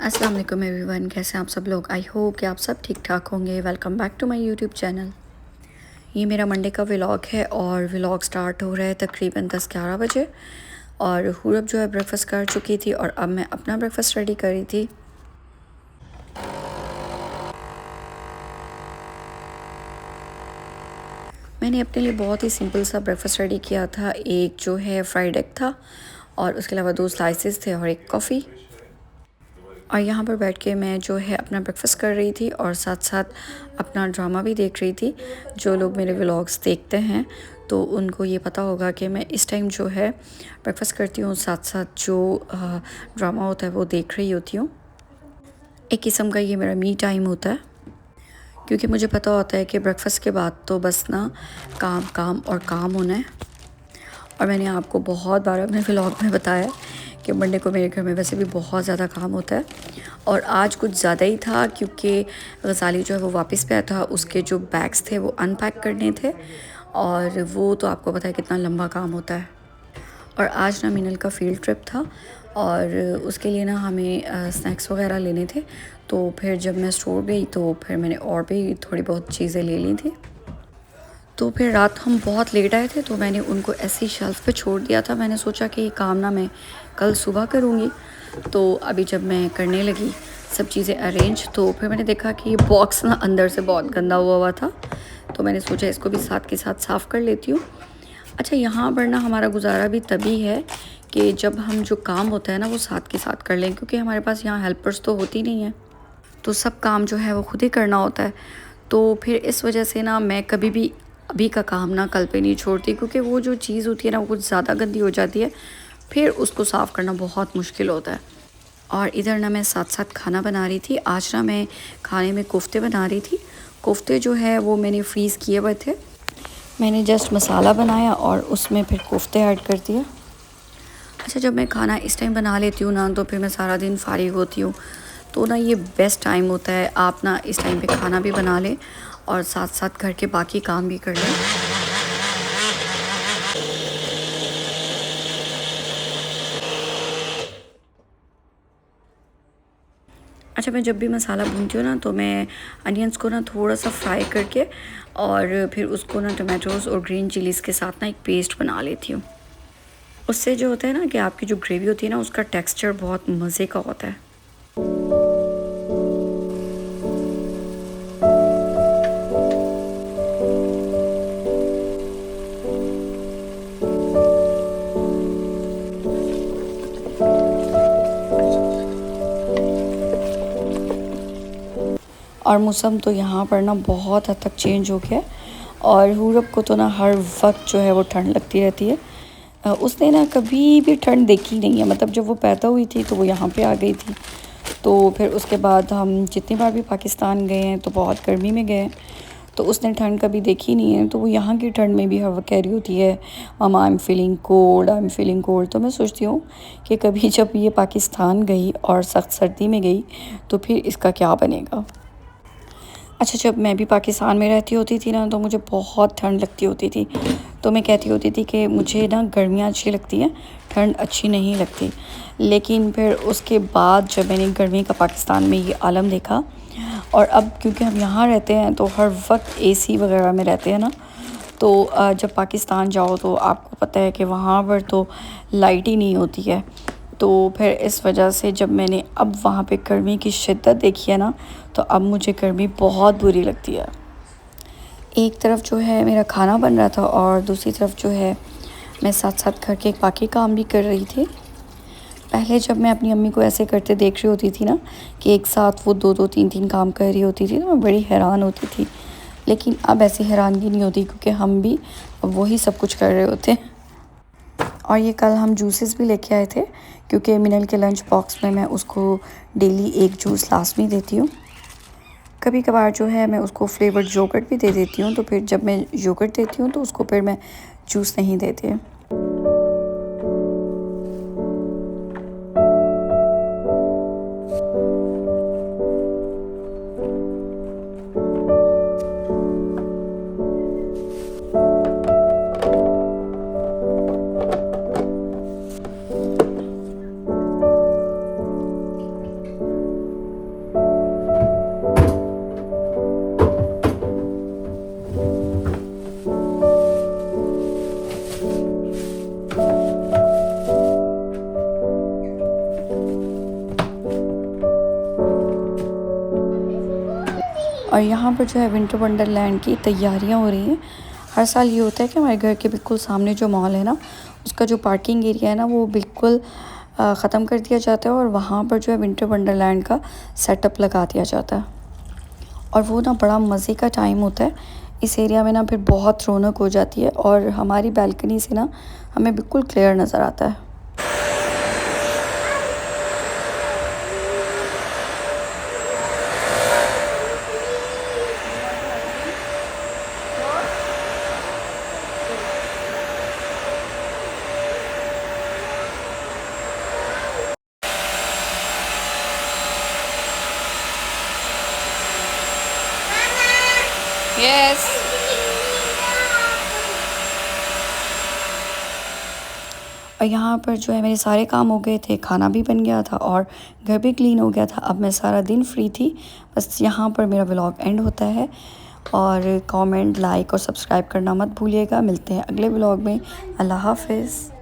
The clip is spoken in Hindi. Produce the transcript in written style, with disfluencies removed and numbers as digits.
अस्सलाम वालेकुम एवरीवन, कैसे हैं आप सब लोग। आई होप कि आप सब ठीक ठाक होंगे। Welcome back to my YouTube channel. ये मेरा मंडे का व्लॉग है और व्लॉग स्टार्ट हो रहा है तकरीबन 10-11 बजे। और हुरब जो है ब्रेकफ़ास्ट कर चुकी थी और अब मैं अपना ब्रेकफ़ास्ट रेडी कर रही थी। मैंने अपने लिए बहुत ही सिंपल सा ब्रेकफ़ास्ट रेडी किया था। एक जो है फ्राइड एग था और उसके अलावा 2 स्लाइसेस थे और एक कॉफ़ी। और यहाँ पर बैठ के मैं जो है अपना ब्रेकफ़ास्ट कर रही थी और साथ साथ अपना ड्रामा भी देख रही थी। जो लोग मेरे व्लॉग्स देखते हैं तो उनको ये पता होगा कि मैं इस टाइम जो है ब्रेकफ़ास्ट करती हूँ, साथ साथ जो ड्रामा होता है वो देख रही होती हूँ। एक किस्म का ये मेरा मी टाइम होता है, क्योंकि मुझे पता होता है कि ब्रेकफ़ास्ट के बाद तो बस ना काम काम और काम होना है। और मैंने आपको बहुत बार अपने व्लॉग में बताया कि मंडे को मेरे घर में वैसे भी बहुत ज़्यादा काम होता है और आज कुछ ज़्यादा ही था, क्योंकि गज़ाली जो है वो वापस पे आया था। उसके जो बैग्स थे वो अनपैक करने थे और वो तो आपको पता है कितना लंबा काम होता है। और आज ना मिनल का फील्ड ट्रिप था और उसके लिए ना हमें स्नैक्स वगैरह लेने थे। तो फिर जब मैं स्टोर गई तो फिर मैंने और भी थोड़ी बहुत चीज़ें ले ली थी। तो फिर रात हम बहुत लेट आए थे तो मैंने उनको ऐसी शेल्फ़ पे छोड़ दिया था। मैंने सोचा कि ये काम ना मैं कल सुबह करूँगी। तो अभी जब मैं करने लगी सब चीज़ें अरेंज, तो फिर मैंने देखा कि ये बॉक्स ना अंदर से बहुत गंदा हुआ हुआ था। तो मैंने सोचा इसको भी साथ के साथ साफ़ कर लेती हूँ। अच्छा, यहाँ पर ना हमारा गुजारा भी तभी है कि जब हम जो काम होता है ना वो साथ के साथ कर लें, क्योंकि हमारे पास यहाँ हेल्पर्स तो होती नहीं है। तो सब काम जो है वो खुद ही करना होता है। तो फिर इस वजह से ना मैं कभी भी अभी का काम ना कल पे नहीं छोड़ती, क्योंकि वो जो चीज़ होती है ना वो कुछ ज़्यादा गंदी हो जाती है, फिर उसको साफ़ करना बहुत मुश्किल होता है। और इधर ना मैं साथ साथ खाना बना रही थी। आज ना मैं खाने में कोफ्ते बना रही थी। कोफ्ते जो है वो मैंने फ्रीज़ किए हुए थे। मैंने जस्ट मसाला बनाया और उसमें फिर कोफ्ते ऐड कर दिया। अच्छा, जब मैं खाना इस टाइम बना लेती हूँ ना तो फिर मैं सारा दिन फारिग होती हूँ। तो ना ये बेस्ट टाइम होता है, आप ना इस टाइम पे खाना भी बना लें और साथ साथ घर के बाकी काम भी कर लें। अच्छा, मैं जब भी मसाला भूनती हूँ ना तो मैं अनियंस को ना थोड़ा सा फ्राई करके और फिर उसको ना टमाटोज़ और ग्रीन चिलीज़ के साथ ना एक पेस्ट बना लेती हूँ। उससे जो होता है ना कि आपकी जो ग्रेवी होती है ना उसका टेक्सचर बहुत मज़े का होता है। और मौसम तो यहाँ पर ना बहुत हद तक चेंज हो गया है और हुरब को तो ना हर वक्त जो है वो ठंड लगती रहती है। उसने ना कभी भी ठंड देखी नहीं है, मतलब जब वो पैदा हुई थी तो वो यहाँ पे आ गई थी। तो फिर उसके बाद हम जितनी बार भी पाकिस्तान गए हैं तो बहुत गर्मी में गए हैं, तो उसने ठंड कभी देखी नहीं है। तो वो यहाँ की ठंड में भी हर वक्त कह रही होती है, मम्मा I am feeling cold, I am feeling cold. तो मैं सोचती हूँ कि कभी जब ये पाकिस्तान गई और सख्त सर्दी में गई तो फिर इसका क्या बनेगा। अच्छा, जब मैं भी पाकिस्तान में रहती होती थी ना तो मुझे बहुत ठंड लगती होती थी। तो मैं कहती होती थी कि मुझे ना गर्मियाँ अच्छी लगती हैं, ठंड अच्छी नहीं लगती। लेकिन फिर उसके बाद जब मैंने गर्मी का पाकिस्तान में ये आलम देखा और अब क्योंकि हम यहाँ रहते हैं तो हर वक्त एसी वगैरह में रहते हैं ना, तो जब पाकिस्तान जाओ तो आपको पता है कि वहाँ पर तो लाइट ही नहीं होती है। तो फिर इस वजह से जब मैंने अब वहाँ पे गर्मी की शिद्दत देखी है ना तो अब मुझे गर्मी बहुत बुरी लगती है। एक तरफ जो है मेरा खाना बन रहा था और दूसरी तरफ जो है मैं साथ साथ घर के बाकी काम भी कर रही थी। पहले जब मैं अपनी अम्मी को ऐसे करते देख रही होती थी ना कि एक साथ वो 2-2 3-3 काम कर रही होती थी तो मैं बड़ी हैरान होती थी। लेकिन अब ऐसी हैरानगी नहीं होती, क्योंकि हम भी अब वही सब कुछ कर रहे होते हैं। और ये कल हम जूसेस भी लेके आए थे, क्योंकि मिनल के लंच बॉक्स में मैं उसको डेली एक जूस लाजमी देती हूँ। कभी कभार जो है मैं उसको फ्लेवर्ड योगर्ट भी दे देती हूँ, तो फिर जब मैं योगर्ट देती हूँ तो उसको फिर मैं जूस नहीं देती। और यहाँ पर जो है विंटर वंडरलैंड की तैयारियाँ हो रही हैं। हर साल ये होता है कि हमारे घर के बिल्कुल सामने जो मॉल है ना, उसका जो पार्किंग एरिया है ना, वो बिल्कुल ख़त्म कर दिया जाता है और वहाँ पर जो है विंटर वंडरलैंड का सेटअप लगा दिया जाता है। और वो ना बड़ा मज़े का टाइम होता है। इस एरिया में ना फिर बहुत रौनक हो जाती है और हमारी बालकनी से ना हमें बिल्कुल क्लियर नज़र आता है। यस। और यहाँ पर जो है मेरे सारे काम हो गए थे, खाना भी बन गया था और घर भी क्लीन हो गया था। अब मैं सारा दिन फ्री थी। बस यहाँ पर मेरा व्लॉग एंड होता है। और कमेंट, लाइक और सब्सक्राइब करना मत भूलिएगा। मिलते हैं अगले व्लॉग में। अल्लाह हाफ़िज़।